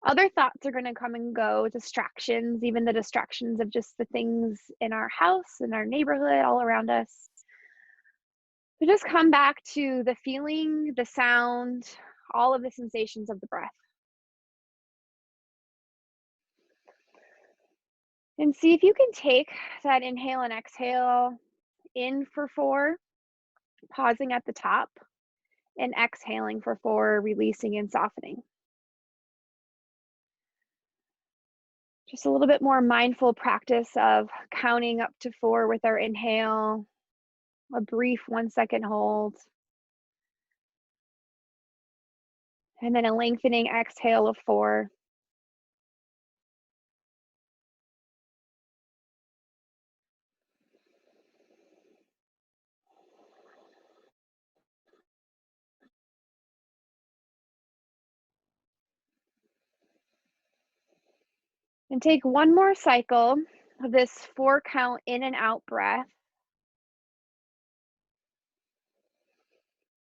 Other thoughts are going to come and go, distractions, even the distractions of just the things in our house, in our neighborhood, all around us. So just come back to the feeling, the sound, all of the sensations of the breath. And see if you can take that inhale and exhale in for 4, pausing at the top, and exhaling for 4, releasing and softening. Just a little bit more mindful practice of counting up to 4 with our inhale, a brief 1-second hold, and then a lengthening exhale of 4. And take one more cycle of this 4 count in and out breath.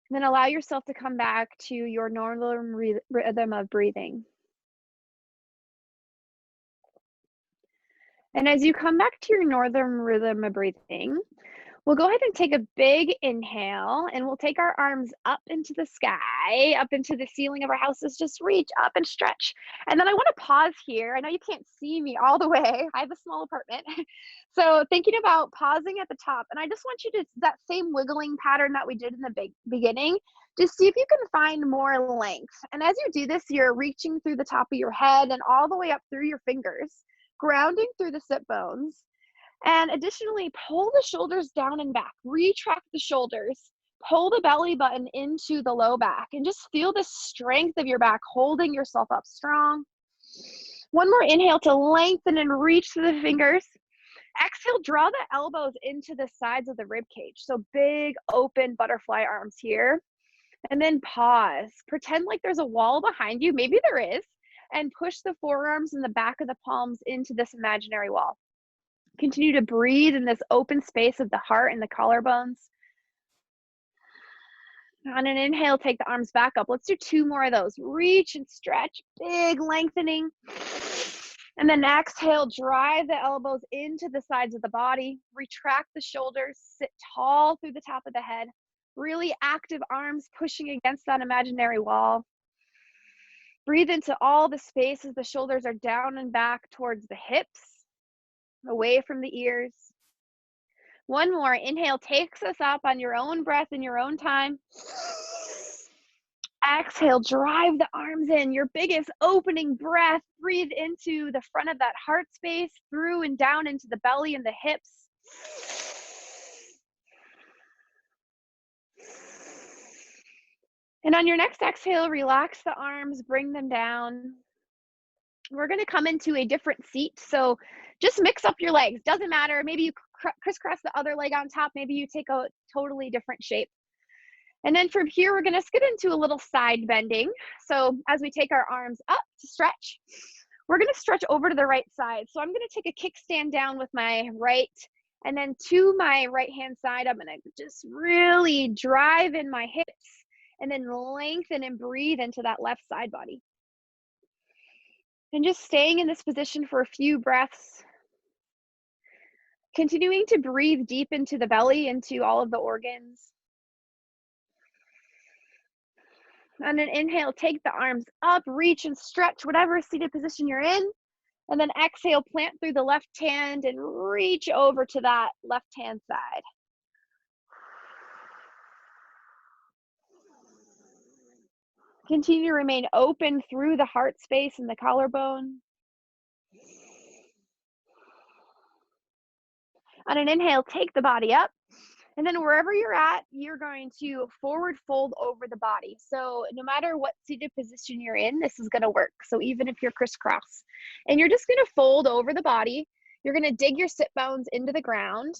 And then allow yourself to come back to your normal rhythm of breathing. And as you come back to your northern rhythm of breathing, we'll go ahead and take a big inhale, and we'll take our arms up into the sky, up into the ceiling of our houses. Just reach up and stretch. And then I want to pause here. I know you can't see me all the way. I have a small apartment. So thinking about pausing at the top, and I just want you to, that same wiggling pattern that we did in the beginning, just see if you can find more length. And as you do this, you're reaching through the top of your head and all the way up through your fingers, grounding through the sit bones. And additionally, pull the shoulders down and back, retract the shoulders, pull the belly button into the low back, and just feel the strength of your back, holding yourself up strong. One more inhale to lengthen and reach through the fingers. Exhale, draw the elbows into the sides of the rib cage. So big open butterfly arms here. And then pause. Pretend like there's a wall behind you. Maybe there is. And push the forearms and the back of the palms into this imaginary wall. Continue to breathe in this open space of the heart and the collarbones. On an inhale, take the arms back up. Let's do 2 more of those. Reach and stretch, big lengthening. And then exhale, drive the elbows into the sides of the body. Retract the shoulders, sit tall through the top of the head. Really active arms pushing against that imaginary wall. Breathe into all the space as the shoulders are down and back towards the hips, away from the ears. One more. Inhale takes us up on your own breath in your own time. Exhale, drive the arms in, your biggest opening breath. Breathe into the front of that heart space, through and down into the belly and the hips. And on your next exhale, relax the arms, bring them down. We're going to come into a different seat. So just mix up your legs. Doesn't matter. Maybe you crisscross the other leg on top. Maybe you take a totally different shape. And then from here, we're going to skid into a little side bending. So as we take our arms up to stretch, we're going to stretch over to the right side. So I'm going to take a kickstand down with my right, and then to my right-hand side, I'm going to just really drive in my hips and then lengthen and breathe into that left side body. And just staying in this position for a few breaths. Continuing to breathe deep into the belly, into all of the organs. On an inhale, take the arms up, reach and stretch whatever seated position you're in. And then exhale, plant through the left hand and reach over to that left hand side. Continue to remain open through the heart space and the collarbone. On an inhale, take the body up. And then wherever you're at, you're going to forward fold over the body. So no matter what seated position you're in, this is going to work. So even if you're crisscross, and you're just going to fold over the body, you're going to dig your sit bones into the ground.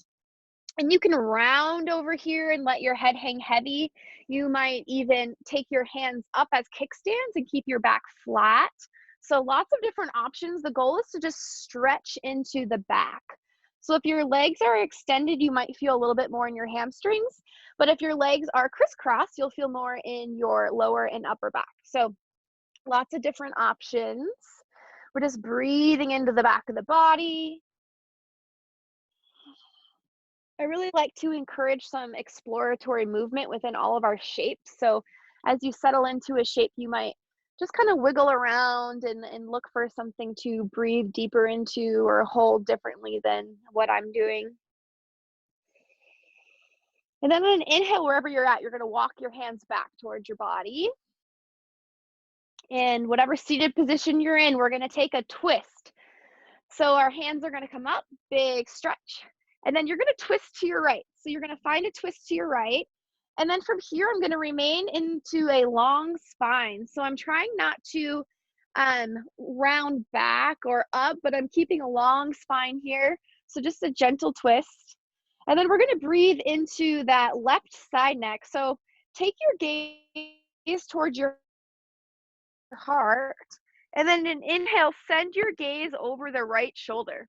And you can round over here and let your head hang heavy. You might even take your hands up as kickstands and keep your back flat. So lots of different options. The goal is to just stretch into the back. So if your legs are extended, you might feel a little bit more in your hamstrings. But if your legs are crisscrossed, you'll feel more in your lower and upper back. So Lots of different options. We're just breathing into the back of the body. I really like to encourage some exploratory movement within all of our shapes. So as you settle into a shape, you might just kind of wiggle around and look for something to breathe deeper into or hold differently than what I'm doing. And then on an inhale, wherever you're at, you're going to walk your hands back towards your body. In whatever seated position you're in, we're going to take a twist. So our hands are going to come up, big stretch, and then you're going to twist to your right. So you're going to find a twist to your right. And then from here, I'm going to remain into a long spine. So I'm trying not to round back or up, but I'm keeping a long spine here. So just a gentle twist. And then we're going to breathe into that left side neck. So take your gaze towards your heart. And then an inhale, send your gaze over the right shoulder.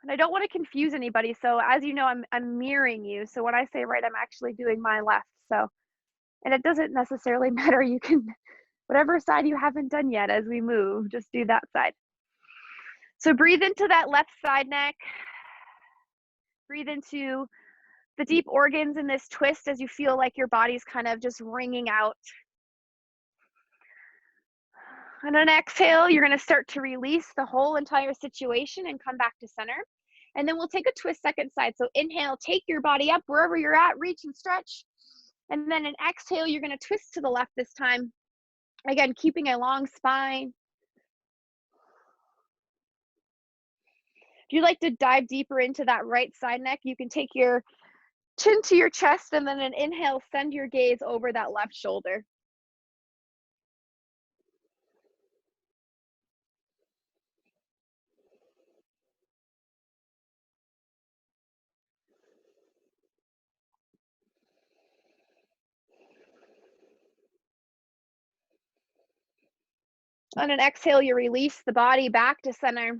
And I don't want to confuse anybody. So as you know, I'm mirroring you. So when I say right, I'm actually doing my left. So, and it doesn't necessarily matter. You can, whatever side you haven't done yet as we move, just do that side. So breathe into that left side neck. Breathe into the deep organs in this twist as you feel like your body's kind of just wringing out. On an exhale, you're going to start to release the whole entire situation and come back to center. And then we'll take a twist second side. So inhale, take your body up wherever you're at, reach and stretch. And then an exhale, you're going to twist to the left this time. Again, keeping a long spine. If you'd like to dive deeper into that right side neck, you can take your chin to your chest and then an inhale, send your gaze over that left shoulder. On an exhale, you release the body back to center.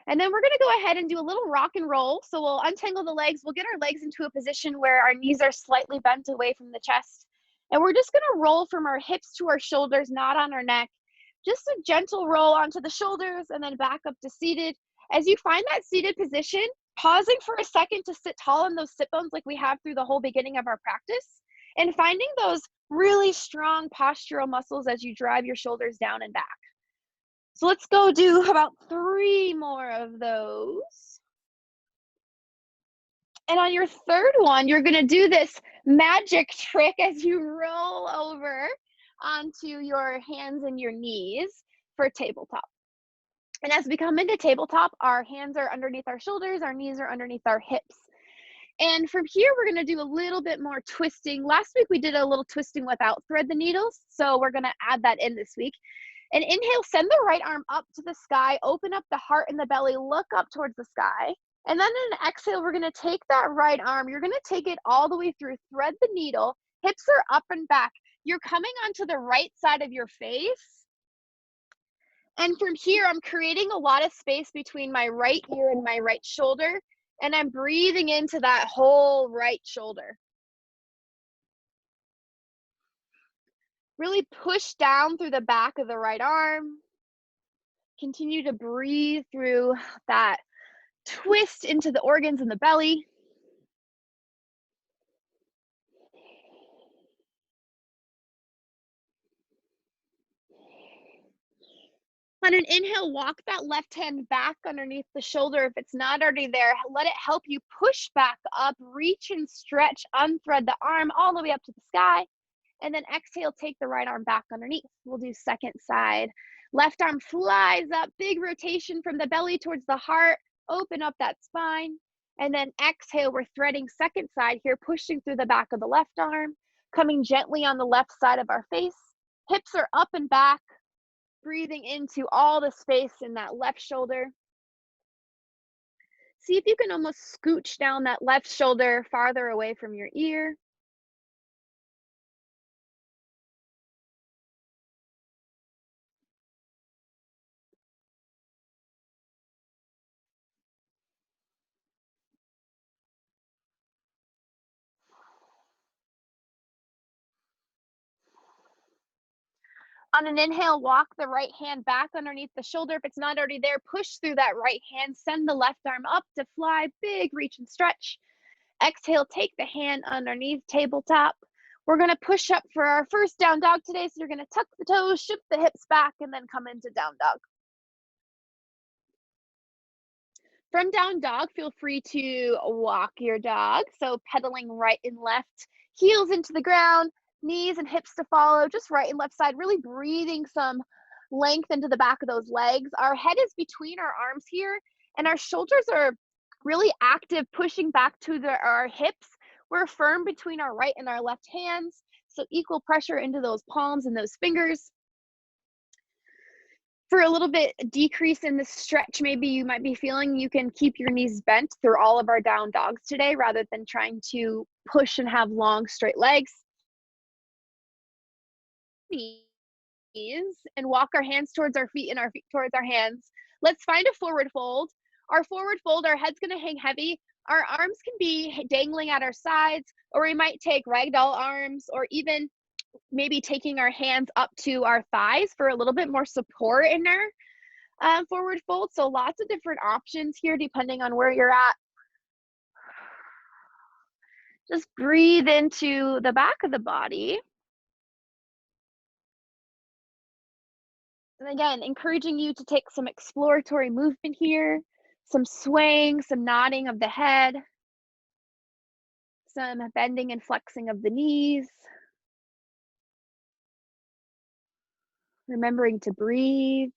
And then we're going to go ahead and do a little rock and roll. So we'll untangle the legs. We'll get our legs into a position where our knees are slightly bent away from the chest. And we're just going to roll from our hips to our shoulders, not on our neck. Just a gentle roll onto the shoulders and then back up to seated. As you find that seated position, pausing for a second to sit tall in those sit bones like we have through the whole beginning of our practice, and finding those really strong postural muscles as you drive your shoulders down and back. So let's go do about 3 more of those. And on your third one, you're going to do this magic trick as you roll over onto your hands and your knees for tabletop. And as we come into tabletop, our hands are underneath our shoulders, our knees are underneath our hips. And from here, we're going to do a little bit more twisting. Last week, we did a little twisting without thread the needles. So we're going to add that in this week. And inhale, send the right arm up to the sky, open up the heart and the belly, look up towards the sky. And then in an exhale, we're going to take that right arm. You're going to take it all the way through, thread the needle, hips are up and back. You're coming onto the right side of your face. And from here, I'm creating a lot of space between my right ear and my right shoulder. And I'm breathing into that whole right shoulder. Really push down through the back of the right arm. Continue to breathe through that twist into the organs in the belly. On an inhale, walk that left hand back underneath the shoulder. If it's not already there, let it help you push back up, reach and stretch, unthread the arm all the way up to the sky. And then exhale, take the right arm back underneath. We'll do second side. Left arm flies up, big rotation from the belly towards the heart. Open up that spine. And then exhale, we're threading second side here, pushing through the back of the left arm, coming gently on the left side of our face. Hips are up and back, breathing into all the space in that left shoulder. See if you can almost scooch down that left shoulder farther away from your ear. On an inhale, walk the right hand back underneath the shoulder. If it's not already there, push through that right hand. Send the left arm up to fly. Big reach and stretch. Exhale, take the hand underneath tabletop. We're going to push up for our first down dog today. So you're going to tuck the toes, shift the hips back, and then come into down dog. From down dog, feel free to walk your dog. So pedaling right and left, heels into the ground, knees and hips to follow, just right and left side, really breathing some length into the back of those legs. Our head is between our arms here, and our shoulders are really active, pushing back to our hips. We're firm between our right and our left hands, so equal pressure into those palms and those fingers. For a little bit decrease in the stretch, maybe you might be feeling, you can keep your knees bent through all of our down dogs today rather than trying to push and have long straight legs. Knees and walk our hands towards our feet and our feet towards our hands. Let's find a forward fold. Our forward fold, our head's going to hang heavy. Our arms can be dangling at our sides, or we might take ragdoll arms, or even maybe taking our hands up to our thighs for a little bit more support in our forward fold. So lots of different options here depending on where you're at. Just breathe into the back of the body. And again, encouraging you to take some exploratory movement here, some swaying, some nodding of the head, some bending and flexing of the knees. Remembering to breathe.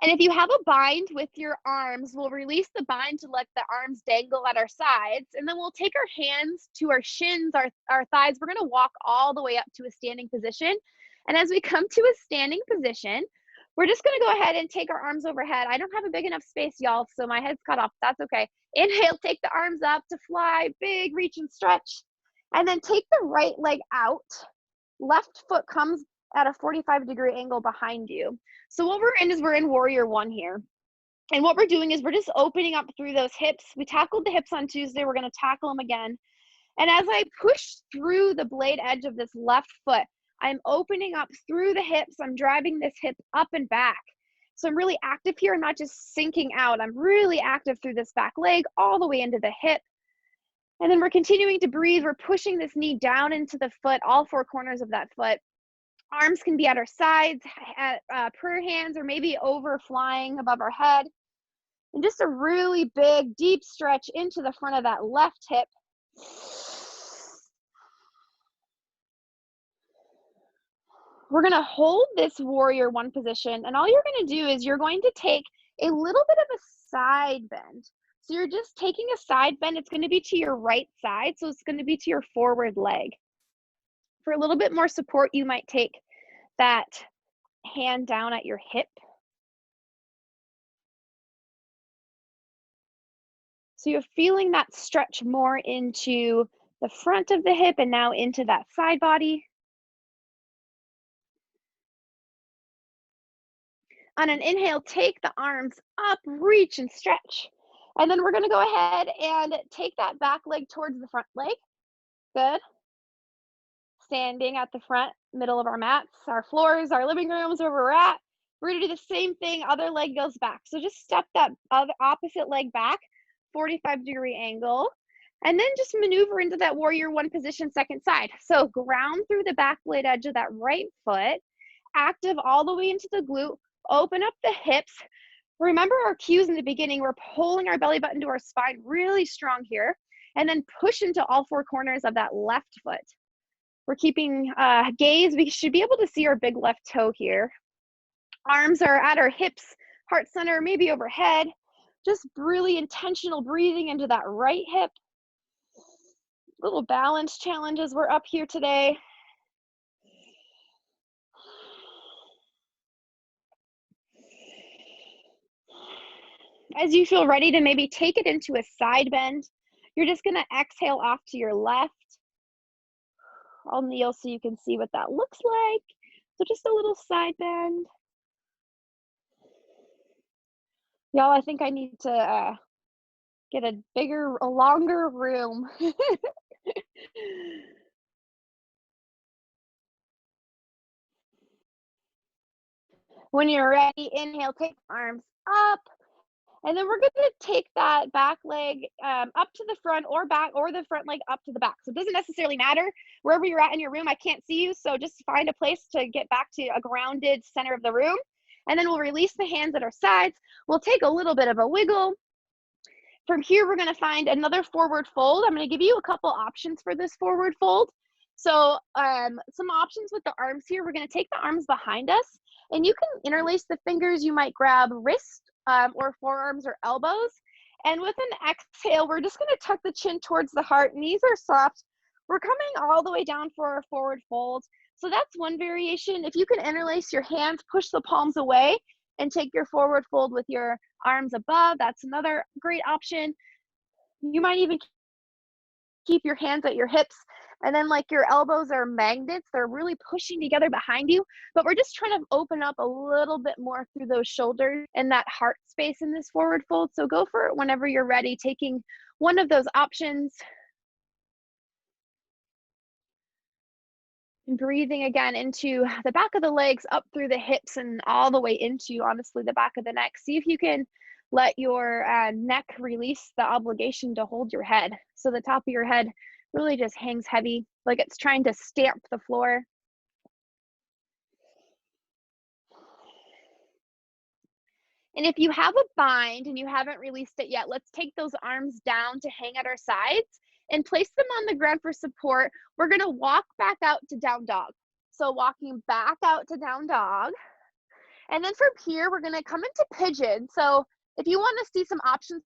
And if you have a bind with your arms, we'll release the bind to let the arms dangle at our sides. And then we'll take our hands to our shins, our thighs. We're going to walk all the way up to a standing position. And as we come to a standing position, we're just going to go ahead and take our arms overhead. I don't have a big enough space, y'all, so my head's cut off. That's okay. Inhale, take the arms up to fly, big reach and stretch. And then take the right leg out. Left foot comes at a 45-degree angle behind you. So what we're in is we're in warrior one here. And what we're doing is we're just opening up through those hips. We tackled the hips on Tuesday. We're going to tackle them again. And as I push through the blade edge of this left foot, I'm opening up through the hips. I'm driving this hip up and back. So I'm really active here. I'm not just sinking out. I'm really active through this back leg all the way into the hip. And then we're continuing to breathe. We're pushing this knee down into the foot, all four corners of that foot. Arms can be at our sides, at prayer hands, or maybe over flying above our head. And just a really big, deep stretch into the front of that left hip. We're going to hold this warrior one position, and all you're going to do is you're going to take a little bit of a side bend. So you're just taking a side bend. It's going to be to your right side, so it's going to be to your forward leg. For a little bit more support, you might take that hand down at your hip. So you're feeling that stretch more into the front of the hip and now into that side body. On an inhale, take the arms up, reach and stretch. And then we're going to go ahead and take that back leg towards the front leg. Good. Standing at the front, middle of our mats, our floors, our living rooms, where we're at. We're going to do the same thing. Other leg goes back. So just step that other opposite leg back, 45-degree angle, and then just maneuver into that warrior one position, second side. So ground through the back blade edge of that right foot, active all the way into the glute, open up the hips. Remember our cues in the beginning. We're pulling our belly button to our spine really strong here, and then push into all four corners of that left foot. We're keeping gaze. We should be able to see our big left toe here. Arms are at our hips, heart center, maybe overhead. Just really intentional breathing into that right hip. Little balance challenges. We're up here today. As you feel ready to maybe take it into a side bend, you're just going to exhale off to your left. I'll kneel so you can see what that looks like. So just a little side bend. Y'all, I think I need to get a longer room. When you're ready, inhale, take the arms up. And then we're gonna take that back leg up to the front or back, or the front leg up to the back. So it doesn't necessarily matter wherever you're at in your room. I can't see you, so just find a place to get back to a grounded center of the room. And then we'll release the hands at our sides. We'll take a little bit of a wiggle. From here, we're gonna find another forward fold. I'm gonna give you a couple options for this forward fold. So some options with the arms here. We're gonna take the arms behind us, and you can interlace the fingers. You might grab wrist or forearms or elbows. And with an exhale, we're just gonna tuck the chin towards the heart. Knees are soft. We're coming all the way down for our forward fold. So that's one variation. If you can interlace your hands, push the palms away, and take your forward fold with your arms above, that's another great option. You might even keep your hands at your hips, and then like your elbows are magnets, they're really pushing together behind you, but we're just trying to open up a little bit more through those shoulders and that heart space in this forward fold. So go for it whenever you're ready, taking one of those options. And breathing again into the back of the legs, up through the hips, and all the way into, honestly, the back of the neck. See if you can let your neck release the obligation to hold your head. So the top of your head really just hangs heavy, like it's trying to stamp the floor. And if you have a bind and you haven't released it yet, let's take those arms down to hang at our sides and place them on the ground for support. We're gonna walk back out to down dog. So walking back out to down dog. And then from here, we're gonna come into pigeon. So if you wanna see some options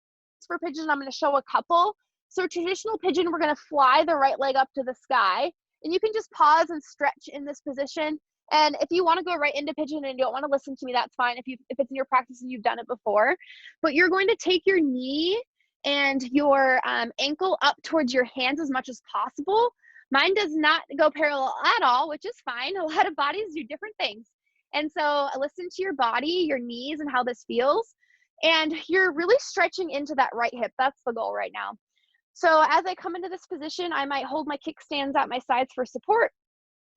for pigeon, I'm gonna show a couple. So traditional pigeon, we're gonna fly the right leg up to the sky. And you can just pause and stretch in this position. And if you wanna go right into pigeon and you don't wanna listen to me, that's fine if it's in your practice and you've done it before. But you're going to take your knee and your ankle up towards your hands as much as possible. Mine does not go parallel at all, which is fine. A lot of bodies do different things. And so listen to your body, your knees, and how this feels. And you're really stretching into that right hip. That's the goal right now. So as I come into this position, I might hold my kickstands at my sides for support.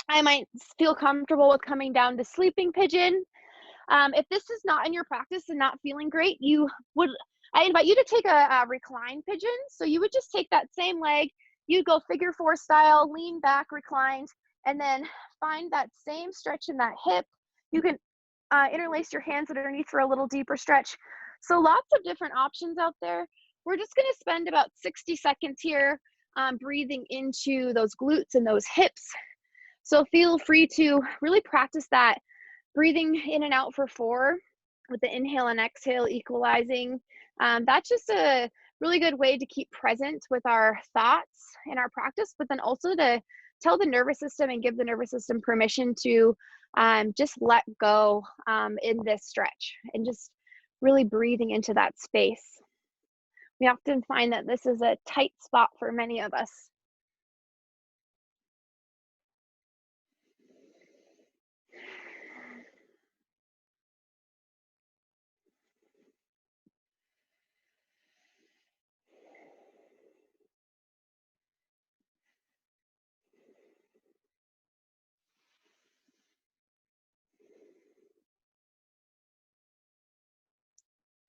I might feel comfortable with coming down to sleeping pigeon. If this is not in your practice and not feeling great, I invite you to take a recline pigeon. So you would just take that same leg, you'd go figure four style, lean back, reclined, and then find that same stretch in that hip. You can interlace your hands underneath for a little deeper stretch. So lots of different options out there. We're just gonna spend about 60 seconds here breathing into those glutes and those hips. So feel free to really practice that breathing in and out for 4 with the inhale and exhale equalizing. That's just a really good way to keep present with our thoughts in our practice, but then also to tell the nervous system and give the nervous system permission to just let go in this stretch and just really breathing into that space. We often find that this is a tight spot for many of us.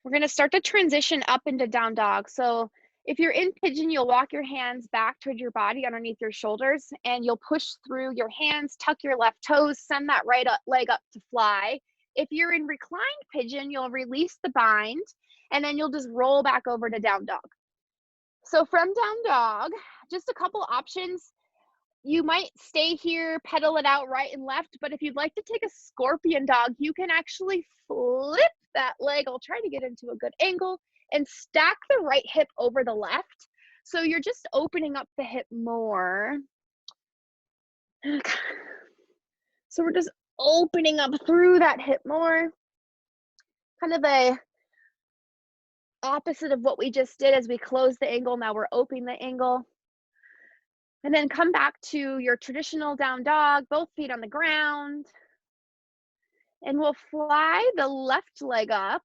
We're gonna start to transition up into down dog. So if you're in pigeon, you'll walk your hands back towards your body underneath your shoulders, and you'll push through your hands, tuck your left toes, send that leg up to fly. If you're in reclined pigeon, you'll release the bind, and then you'll just roll back over to down dog. So from down dog, just a couple options. You might stay here, pedal it out right and left, but if you'd like to take a scorpion dog, you can actually flip that leg. I'll try to get into a good angle and stack the right hip over the left. So you're just opening up the hip more. So we're just opening up through that hip more. Kind of the opposite of what we just did as we closed the angle. Now we're opening the angle. And then come back to your traditional down dog, both feet on the ground. And we'll fly the left leg up,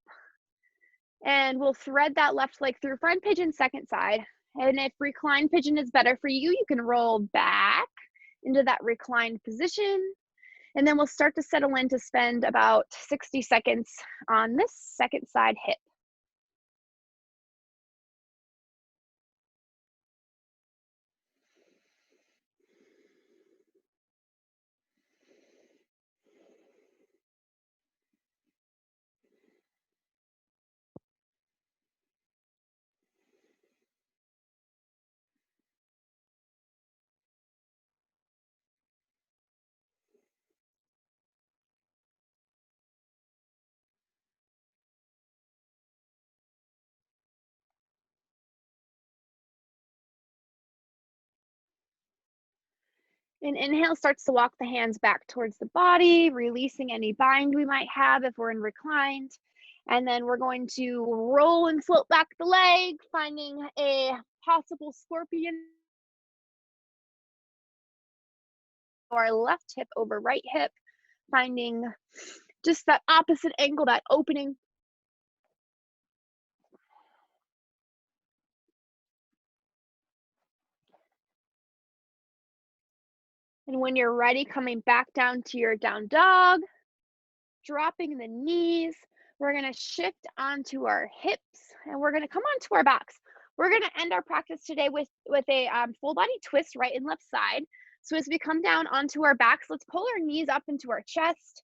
and we'll thread that left leg through front pigeon, second side. And if reclined pigeon is better for you, you can roll back into that reclined position. And then we'll start to settle in to spend about 60 seconds on this second side hip. And inhale starts to walk the hands back towards the body, releasing any bind we might have if we're in reclined. And then we're going to roll and float back the leg, finding a possible scorpion. Or left hip over right hip, finding just that opposite angle, that opening. And when you're ready, coming back down to your down dog, dropping the knees. We're going to shift onto our hips and we're going to come onto our backs. We're going to end our practice today with a full body twist, right and left side. So as we come down onto our backs, let's pull our knees up into our chest.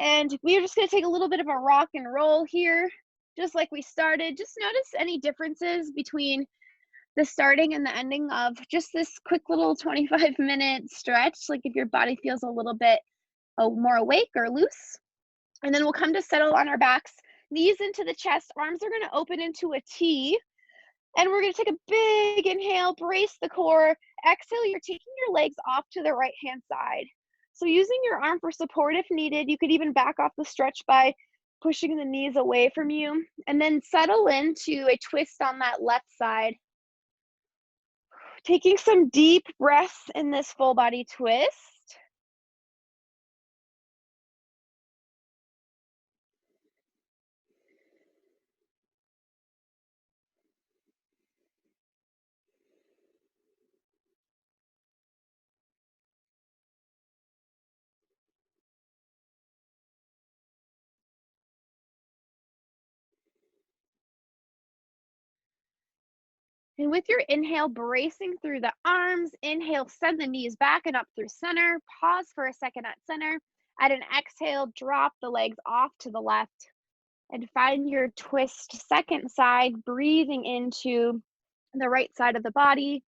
And we're just going to take a little bit of a rock and roll here, just like we started. Just notice any differences between the starting and the ending of just this quick little 25-minute stretch, like if your body feels a little bit more awake or loose. And then we'll come to settle on our backs, knees into the chest, arms are gonna open into a T. And we're gonna take a big inhale, brace the core. Exhale, you're taking your legs off to the right-hand side. So using your arm for support if needed, you could even back off the stretch by pushing the knees away from you. And then settle into a twist on that left side. Taking some deep breaths in this full body twist. And with your inhale, bracing through the arms, inhale, send the knees back and up through center. Pause for a second at center. At an exhale, drop the legs off to the left and find your twist second side, breathing into the right side of the body.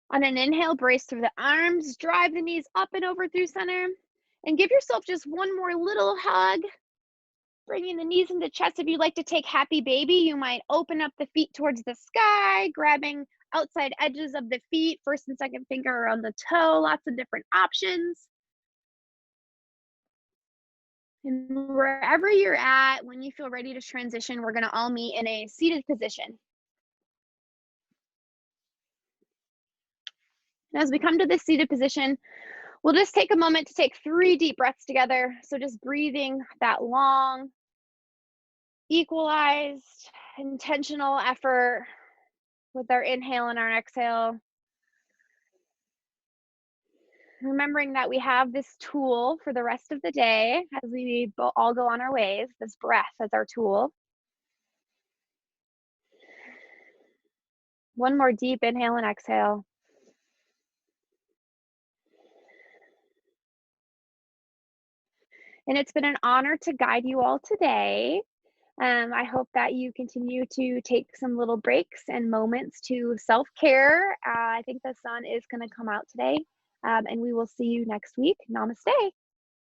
On an inhale, brace through the arms, drive the knees up and over through center, and give yourself just one more little hug. Bringing the knees into chest. If you'd like to take happy baby, you might open up the feet towards the sky, grabbing outside edges of the feet, first and second finger around the toe, lots of different options. And wherever you're at, when you feel ready to transition, we're gonna all meet in a seated position. And as we come to this seated position, we'll just take a moment to take 3 deep breaths together. So just breathing that long, equalized, intentional effort with our inhale and our exhale. Remembering that we have this tool for the rest of the day as we all go on our ways, this breath as our tool. One more deep inhale and exhale. And it's been an honor to guide you all today. I hope that you continue to take some little breaks and moments to self care. I think the sun is going to come out today, and we will see you next week. Namaste.